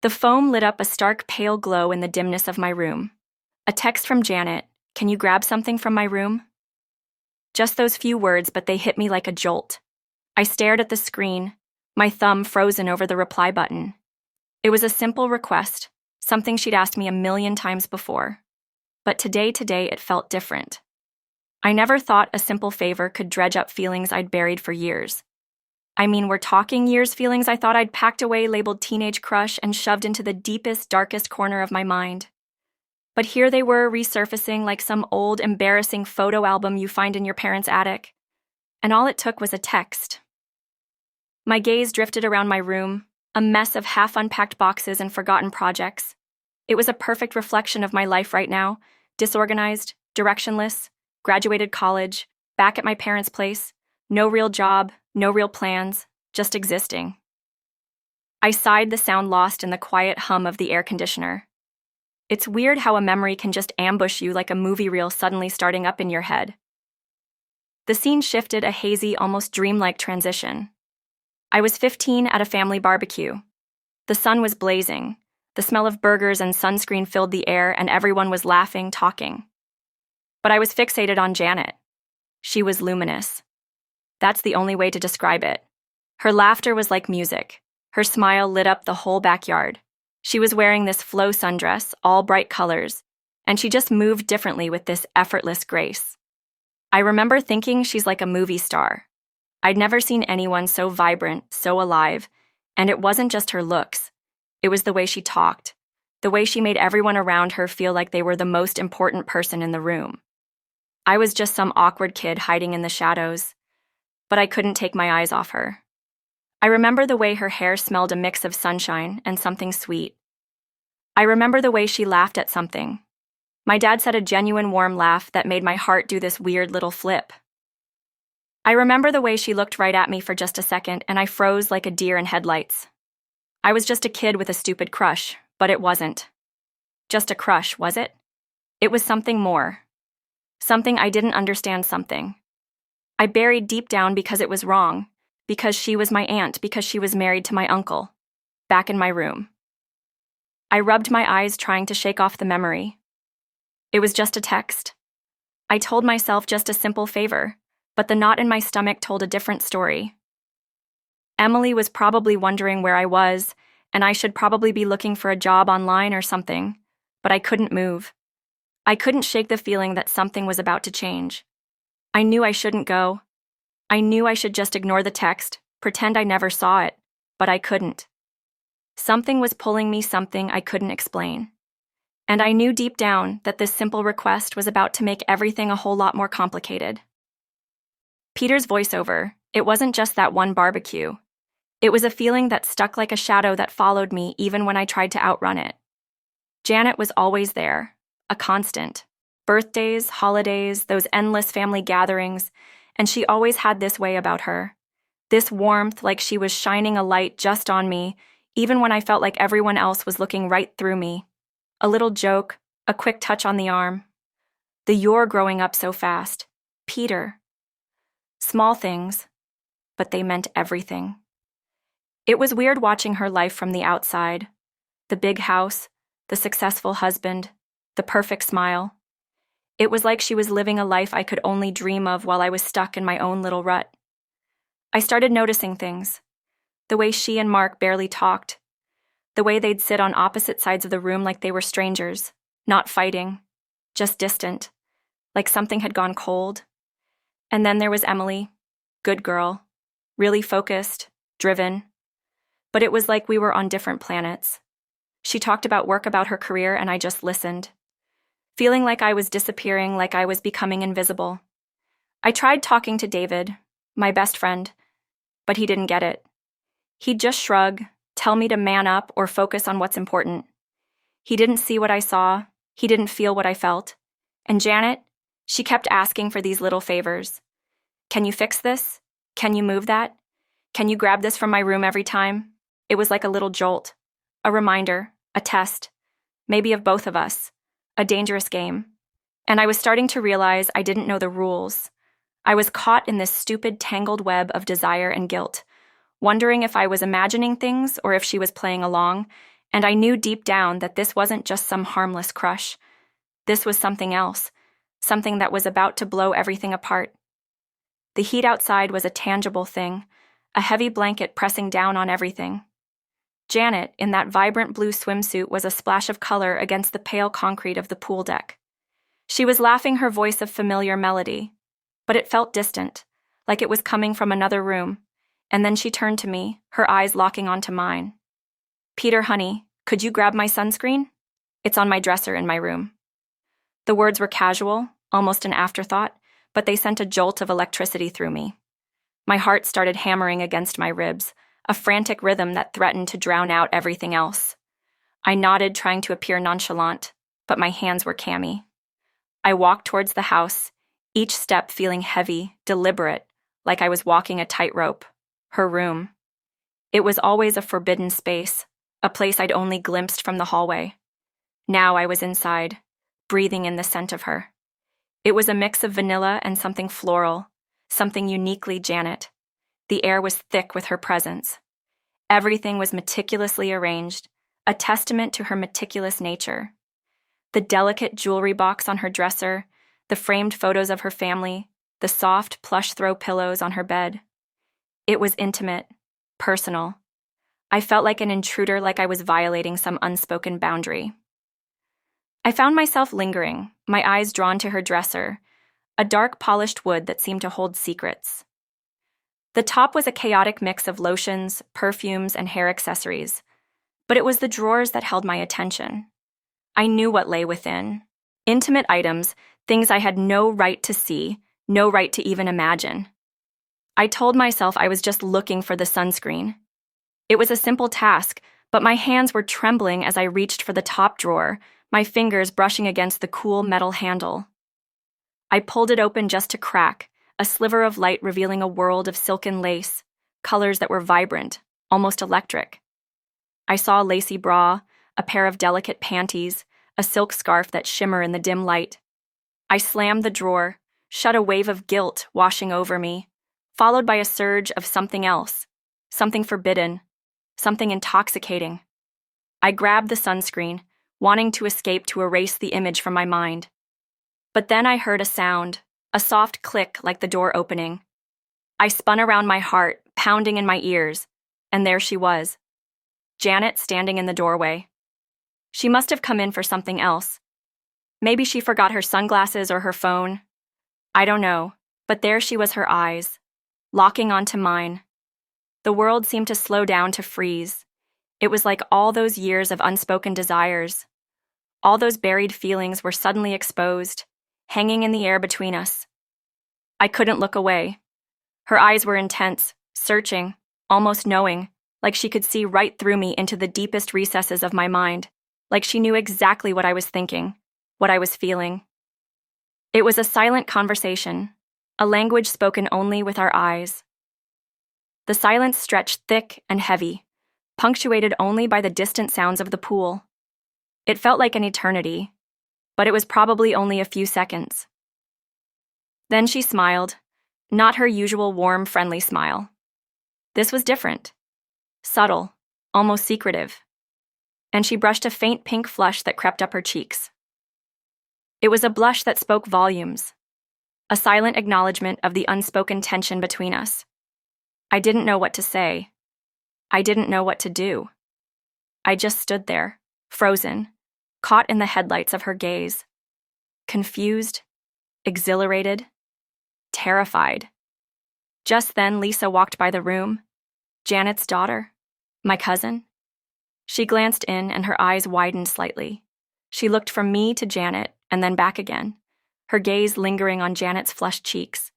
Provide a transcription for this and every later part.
The foam lit up a stark pale glow in the dimness of my room. A text from Janet, "Can you grab something from my room?" Just those few words, but they hit me like a jolt. I stared at the screen, my thumb frozen over the reply button. It was a simple request, something she'd asked me a million times before. But today it felt different. I never thought a simple favor could dredge up feelings I'd buried for years. I mean, we're talking years feelings I thought I'd packed away, labeled teenage crush, and shoved into the deepest, darkest corner of my mind. But here they were resurfacing like some old, embarrassing photo album you find in your parents' attic. And all it took was a text. My gaze drifted around my room, a mess of half-unpacked boxes and forgotten projects. It was a perfect reflection of my life right now, disorganized, directionless, graduated college, back at my parents' place, no real job, no real plans, just existing. I sighed, the sound lost in the quiet hum of the air conditioner. It's weird how a memory can just ambush you like a movie reel suddenly starting up in your head. The scene shifted, a hazy, almost dreamlike transition. I was 15 at a family barbecue. The sun was blazing. The smell of burgers and sunscreen filled the air, and everyone was laughing, talking. But I was fixated on Janet. She was luminous. That's the only way to describe it. Her laughter was like music. Her smile lit up the whole backyard. She was wearing this flow sundress, all bright colors, and she just moved differently with this effortless grace. I remember thinking she's like a movie star. I'd never seen anyone so vibrant, so alive, and it wasn't just her looks. It was the way she talked, the way she made everyone around her feel like they were the most important person in the room. I was just some awkward kid hiding in the shadows, but I couldn't take my eyes off her. I remember the way her hair smelled a mix of sunshine and something sweet. I remember the way she laughed at something. My dad said a genuine warm laugh that made my heart do this weird little flip. I remember the way she looked right at me for just a second, and I froze like a deer in headlights. I was just a kid with a stupid crush, but it wasn't. Just a crush, was it? It was something more. Something I didn't understand, something I buried deep down because it was wrong, because she was my aunt, because she was married to my uncle. Back in my room. I rubbed my eyes trying to shake off the memory. It was just a text. I told myself just a simple favor, but the knot in my stomach told a different story. Emily was probably wondering where I was, and I should probably be looking for a job online or something, but I couldn't move. I couldn't shake the feeling that something was about to change. I knew I shouldn't go. I knew I should just ignore the text, pretend I never saw it, but I couldn't. Something was pulling me, something I couldn't explain. And I knew deep down that this simple request was about to make everything a whole lot more complicated. Peter's voiceover, it wasn't just that one barbecue. It was a feeling that stuck like a shadow that followed me even when I tried to outrun it. Janet was always there, a constant. Birthdays, holidays, those endless family gatherings, and she always had this way about her. This warmth, like she was shining a light just on me, even when I felt like everyone else was looking right through me. A little joke, a quick touch on the arm. The "you're growing up so fast." Peter. Small things, but they meant everything. It was weird watching her life from the outside. The big house, the successful husband, the perfect smile. It was like she was living a life I could only dream of while I was stuck in my own little rut. I started noticing things. The way she and Mark barely talked. The way they'd sit on opposite sides of the room like they were strangers, not fighting, just distant, like something had gone cold. And then there was Emily, good girl, really focused, driven. But it was like we were on different planets. She talked about work, about her career, and I just listened. Feeling like I was disappearing, like I was becoming invisible. I tried talking to David, my best friend, but he didn't get it. He'd just shrug, tell me to man up or focus on what's important. He didn't see what I saw, he didn't feel what I felt. And Janet, she kept asking for these little favors. Can you fix this? Can you move that? Can you grab this from my room every time? It was like a little jolt, a reminder, a test, maybe of both of us. A dangerous game. And I was starting to realize I didn't know the rules. I was caught in this stupid tangled web of desire and guilt, wondering if I was imagining things or if she was playing along, And I knew deep down that this wasn't just some harmless crush. This was something else, something that was about to blow everything apart. The heat outside was a tangible thing, a heavy blanket pressing down on everything. Janet, in that vibrant blue swimsuit, was a splash of color against the pale concrete of the pool deck. She was laughing her voice of familiar melody, but it felt distant, like it was coming from another room, and then she turned to me, her eyes locking onto mine. "Peter, honey, could you grab my sunscreen? It's on my dresser in my room." The words were casual, almost an afterthought, but they sent a jolt of electricity through me. My heart started hammering against my ribs, a frantic rhythm that threatened to drown out everything else. I nodded, trying to appear nonchalant, but my hands were clammy. I walked towards the house, each step feeling heavy, deliberate, like I was walking a tightrope. Her room. It was always a forbidden space, a place I'd only glimpsed from the hallway. Now I was inside, breathing in the scent of her. It was a mix of vanilla and something floral, something uniquely Janet. The air was thick with her presence. Everything was meticulously arranged, a testament to her meticulous nature. The delicate jewelry box on her dresser, the framed photos of her family, the soft plush throw pillows on her bed. It was intimate, personal. I felt like an intruder, like I was violating some unspoken boundary. I found myself lingering, my eyes drawn to her dresser, a dark polished wood that seemed to hold secrets. The top was a chaotic mix of lotions, perfumes, and hair accessories, but it was the drawers that held my attention. I knew what lay within. Intimate items, things I had no right to see, no right to even imagine. I told myself I was just looking for the sunscreen. It was a simple task, but my hands were trembling as I reached for the top drawer, my fingers brushing against the cool metal handle. I pulled it open just to crack, a sliver of light revealing a world of silken lace, colors that were vibrant, almost electric. I saw a lacy bra, a pair of delicate panties, a silk scarf that shimmered in the dim light. I slammed the drawer, shut a wave of guilt washing over me, followed by a surge of something else, something forbidden, something intoxicating. I grabbed the sunscreen, wanting to escape, to erase the image from my mind. But then I heard a sound, a soft click like the door opening. I spun around, my heart pounding in my ears, and there she was, Janet, standing in the doorway. She must have come in for something else. Maybe she forgot her sunglasses or her phone. I don't know, but there she was, her eyes, locking onto mine. The world seemed to slow down, to freeze. It was like all those years of unspoken desires, all those buried feelings were suddenly exposed, hanging in the air between us. I couldn't look away. Her eyes were intense, searching, almost knowing, like she could see right through me into the deepest recesses of my mind, like she knew exactly what I was thinking, what I was feeling. It was a silent conversation, a language spoken only with our eyes. The silence stretched thick and heavy, punctuated only by the distant sounds of the pool. It felt like an eternity, but it was probably only a few seconds. Then she smiled, not her usual warm, friendly smile. This was different, subtle, almost secretive, and she brushed a faint pink flush that crept up her cheeks. It was a blush that spoke volumes, a silent acknowledgement of the unspoken tension between us. I didn't know what to say. I didn't know what to do. I just stood there, frozen, caught in the headlights of her gaze. Confused, exhilarated, terrified. Just then, Lisa walked by the room. Janet's daughter, my cousin. She glanced in and her eyes widened slightly. She looked from me to Janet and then back again, her gaze lingering on Janet's flushed cheeks.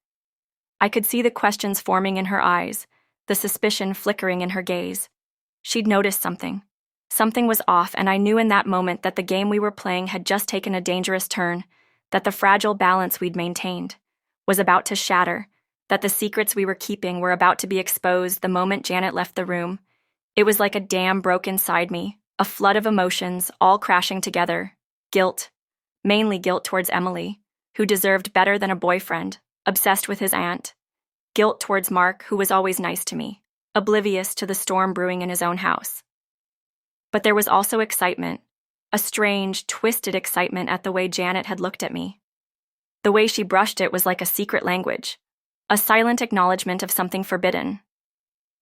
I could see the questions forming in her eyes, the suspicion flickering in her gaze. She'd noticed something. Something was off, and I knew in that moment that the game we were playing had just taken a dangerous turn, that the fragile balance we'd maintained was about to shatter, that the secrets we were keeping were about to be exposed the moment Janet left the room. It was like a dam broke inside me, a flood of emotions all crashing together. Guilt, mainly guilt towards Emily, who deserved better than a boyfriend, obsessed with his aunt. Guilt towards Mark, who was always nice to me, oblivious to the storm brewing in his own house. But there was also excitement, a strange, twisted excitement at the way Janet had looked at me. The way she brushed it was like a secret language, a silent acknowledgement of something forbidden.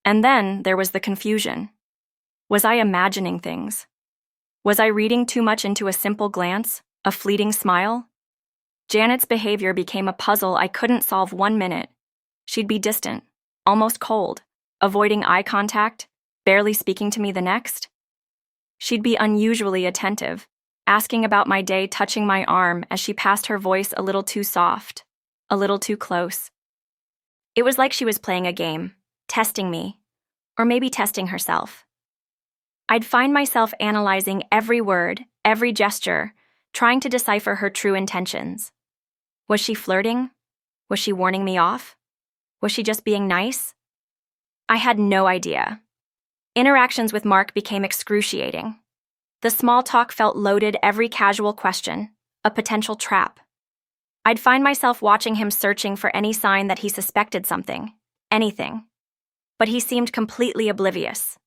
And then there was the confusion. Was I imagining things? Was I reading too much into a simple glance, a fleeting smile? Janet's behavior became a puzzle I couldn't solve 1 minute. She'd be distant, almost cold, avoiding eye contact, barely speaking to me the next. She'd be unusually attentive, asking about my day, touching my arm as she passed, her voice a little too soft, a little too close. It was like she was playing a game, testing me, or maybe testing herself. I'd find myself analyzing every word, every gesture, trying to decipher her true intentions. Was she flirting? Was she warning me off? Was she just being nice? I had no idea. Interactions with Mark became excruciating. The small talk felt loaded, every casual question, a potential trap. I'd find myself watching him, searching for any sign that he suspected something, anything. But he seemed completely oblivious.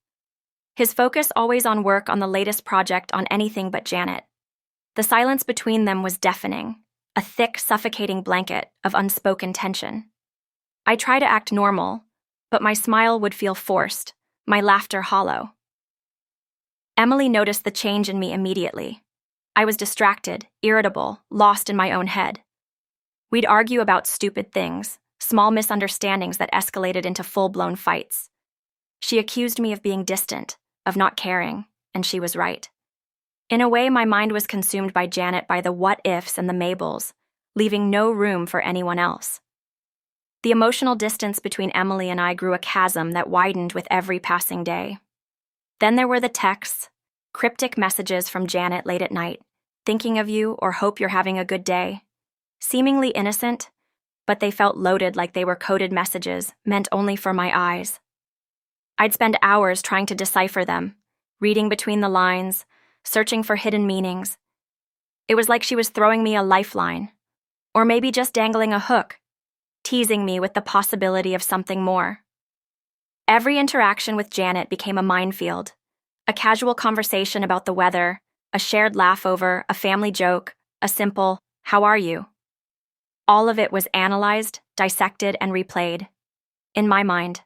His focus always on work, on the latest project, on anything but Janet. The silence between them was deafening, a thick, suffocating blanket of unspoken tension. I tried to act normal, but my smile would feel forced, my laughter hollow. Emily noticed the change in me immediately. I was distracted, irritable, lost in my own head. We'd argue about stupid things, small misunderstandings that escalated into full-blown fights. She accused me of being distant, of not caring, and she was right. In a way, my mind was consumed by Janet, by the what-ifs and the Mables, leaving no room for anyone else. The emotional distance between Emily and I grew a chasm that widened with every passing day. Then there were the texts, cryptic messages from Janet late at night, thinking of you or hope you're having a good day. Seemingly innocent, but they felt loaded, like they were coded messages meant only for my eyes. I'd spend hours trying to decipher them, reading between the lines, searching for hidden meanings. It was like she was throwing me a lifeline, or maybe just dangling a hook, teasing me with the possibility of something more. Every interaction with Janet became a minefield, a casual conversation about the weather, a shared laugh over a family joke, a simple, "How are you?" All of it was analyzed, dissected, and replayed. In my mind,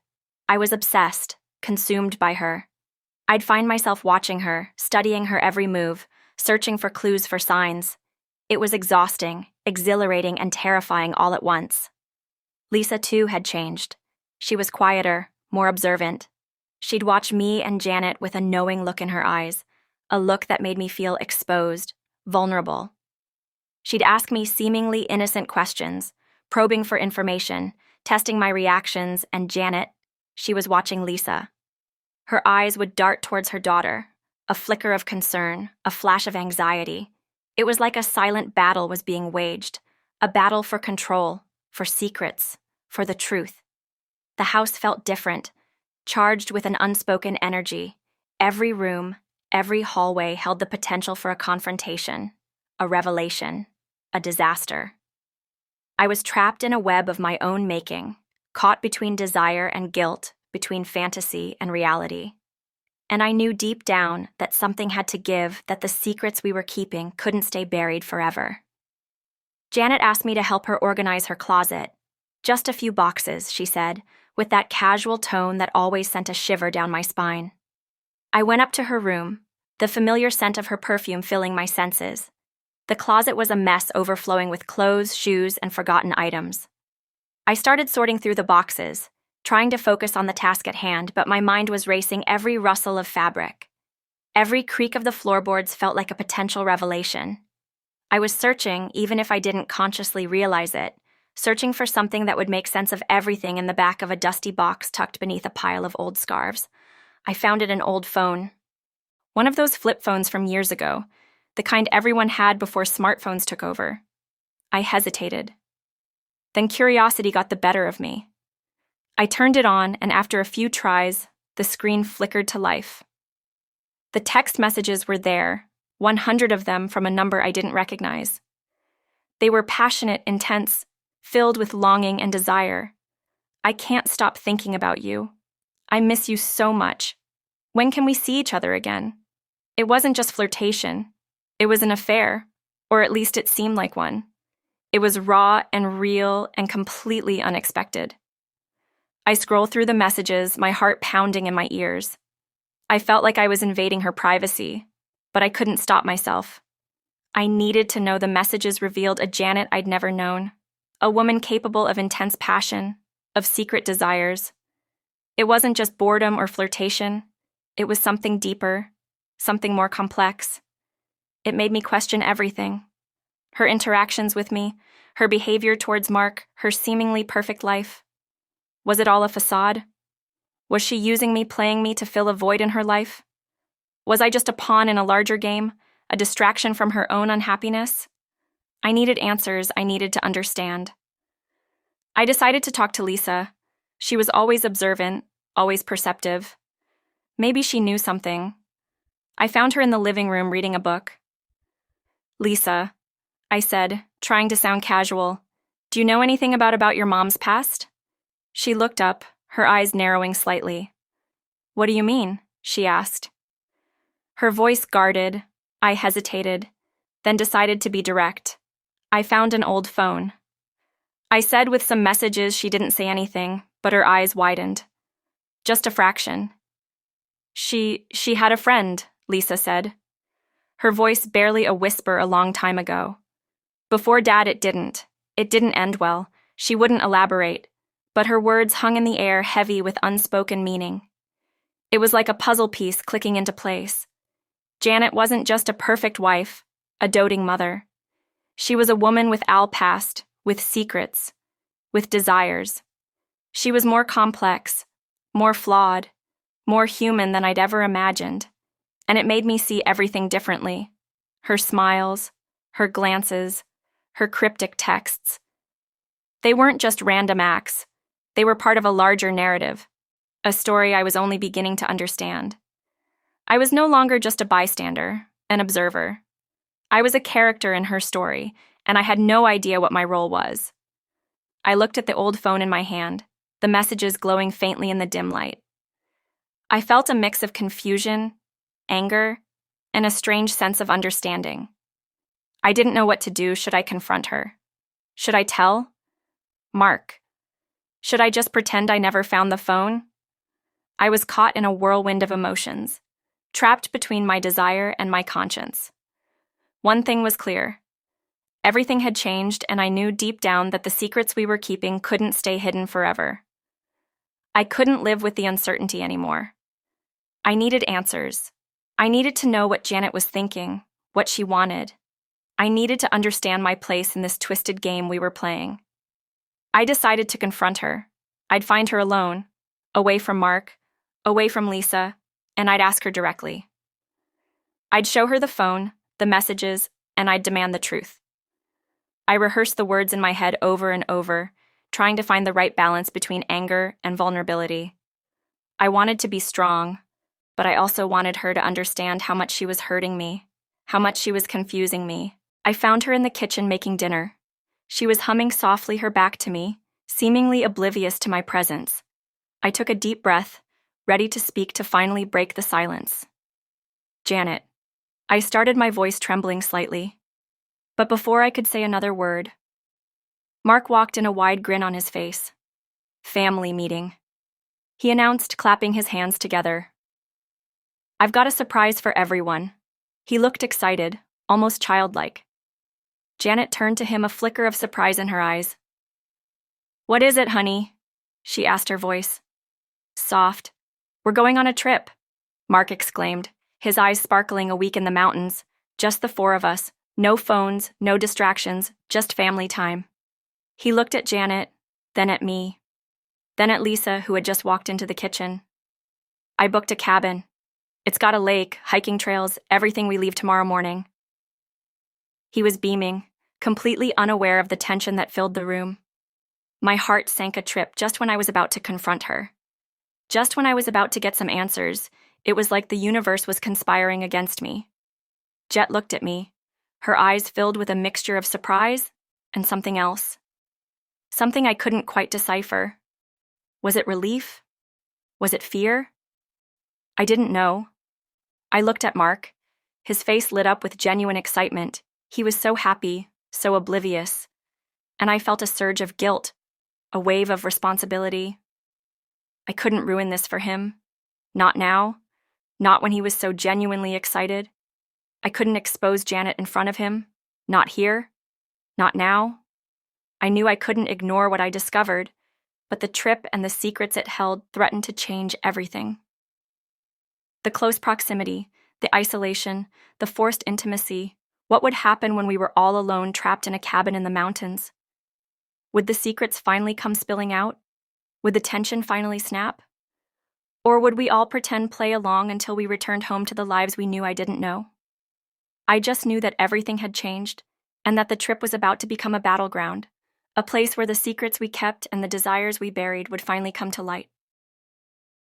I was obsessed, consumed by her. I'd find myself watching her, studying her every move, searching for clues, for signs. It was exhausting, exhilarating, and terrifying all at once. Lisa, too, had changed. She was quieter, more observant. She'd watch me and Janet with a knowing look in her eyes, a look that made me feel exposed, vulnerable. She'd ask me seemingly innocent questions, probing for information, testing my reactions, and Janet, she was watching Lisa. Her eyes would dart towards her daughter, a flicker of concern, a flash of anxiety. It was like a silent battle was being waged, a battle for control, for secrets, for the truth. The house felt different, charged with an unspoken energy. Every room, every hallway held the potential for a confrontation, a revelation, a disaster. I was trapped in a web of my own making, caught between desire and guilt, between fantasy and reality. And I knew deep down that something had to give, that the secrets we were keeping couldn't stay buried forever. Janet asked me to help her organize her closet. "Just a few boxes," she said, with that casual tone that always sent a shiver down my spine. I went up to her room, the familiar scent of her perfume filling my senses. The closet was a mess, overflowing with clothes, shoes, and forgotten items. I started sorting through the boxes, trying to focus on the task at hand, but my mind was racing. Every rustle of fabric, every creak of the floorboards felt like a potential revelation. I was searching, even if I didn't consciously realize it, searching for something that would make sense of everything. In the back of a dusty box tucked beneath a pile of old scarves, I found an old phone. One of those flip phones from years ago, the kind everyone had before smartphones took over. I hesitated. Then curiosity got the better of me. I turned it on, and after a few tries, the screen flickered to life. The text messages were there, 100 of them from a number I didn't recognize. They were passionate, intense, filled with longing and desire. "I can't stop thinking about you. I miss you so much. When can we see each other again? It wasn't just flirtation. It was an affair, or at least it seemed like one. It was raw and real and completely unexpected. I scroll through the messages, my heart pounding in my ears. I felt like I was invading her privacy, but I couldn't stop myself. I needed to know the messages revealed a Janet I'd never known, a woman capable of intense passion, of secret desires. It wasn't just boredom or flirtation. It was something deeper, something more complex. It made me question everything. Her interactions with me, her behavior towards Mark, her seemingly perfect life. Was it all a facade? Was she using me, playing me to fill a void in her life? Was I just a pawn in a larger game, a distraction from her own unhappiness? I needed answers. I needed to understand. I decided to talk to Lisa. She was always observant, always perceptive. Maybe she knew something. I found her in the living room reading a book. "Lisa," I said, trying to sound casual, "do you know anything about your mom's past?" She looked up, her eyes narrowing slightly. "What do you mean?" she asked. Her voice guarded. I hesitated, then decided to be direct. I found an old phone. I said with some messages she didn't say anything, but her eyes widened. Just a fraction. She had a friend," Lisa said. Her voice barely a whisper a long time ago. Before Dad, it didn't. It didn't end well. She wouldn't elaborate, but her words hung in the air heavy with unspoken meaning. It was like a puzzle piece clicking into place. Janet wasn't just a perfect wife, a doting mother. She was a woman with Al past, with secrets, with desires. She was more complex, more flawed, more human than I'd ever imagined, and it made me see everything differently. Her smiles, her glances, her cryptic texts. They weren't just random acts. They were part of a larger narrative, a story I was only beginning to understand. I was no longer just a bystander, an observer. I was a character in her story, and I had no idea what my role was. I looked at the old phone in my hand, the messages glowing faintly in the dim light. I felt a mix of confusion, anger, and a strange sense of understanding. I didn't know what to do. Should I confront her? Should I tell? Mark. Should I just pretend I never found the phone? I was caught in a whirlwind of emotions, trapped between my desire and my conscience. One thing was clear. Everything had changed, and I knew deep down that the secrets we were keeping couldn't stay hidden forever. I couldn't live with the uncertainty anymore. I needed answers. I needed to know what Janet was thinking, what she wanted. I needed to understand my place in this twisted game we were playing. I decided to confront her. I'd find her alone, away from Mark, away from Lisa, and I'd ask her directly. I'd show her the phone, the messages, and I'd demand the truth. I rehearsed the words in my head over and over, trying to find the right balance between anger and vulnerability. I wanted to be strong, but I also wanted her to understand how much she was hurting me, how much she was confusing me. I found her in the kitchen making dinner. She was humming softly, her back to me, seemingly oblivious to my presence. I took a deep breath, ready to speak, to finally break the silence. "Janet." I started, my voice trembling slightly. But before I could say another word, Mark walked in, a wide grin on his face. "Family meeting," he announced, clapping his hands together. "I've got a surprise for everyone." He looked excited, almost childlike. Janet turned to him, a flicker of surprise in her eyes. "What is it, honey?" she asked, her voice soft. "We're going on a trip," Mark exclaimed, his eyes sparkling. "A week in the mountains, just the four of us. No phones, no distractions, just family time." He looked at Janet, then at me, then at Lisa, who had just walked into the kitchen. "I booked a cabin. It's got a lake, hiking trails, everything we leave tomorrow morning." He was beaming, completely unaware of the tension that filled the room. My heart sank a trip just when I was about to confront her. Just when I was about to get some answers, it was like the universe was conspiring against me. Jet looked at me, her eyes filled with a mixture of surprise and something else. Something I couldn't quite decipher. Was it relief? Was it fear? I didn't know. I looked at Mark, His face lit up with genuine excitement. He was so happy, so oblivious. And I felt a surge of guilt, a wave of responsibility. I couldn't ruin this for him. Not now. Not when he was so genuinely excited. I couldn't expose Janet in front of him. Not here. Not now. I knew I couldn't ignore what I discovered, but the trip and the secrets it held threatened to change everything. The close proximity, the isolation, the forced intimacy. What would happen when we were all alone, trapped in a cabin in the mountains? Would the secrets finally come spilling out? Would the tension finally snap? Or would we all pretend play along until we returned home to the lives we knew I didn't know? I just knew that everything had changed, and that the trip was about to become a battleground, a place where the secrets we kept and the desires we buried would finally come to light.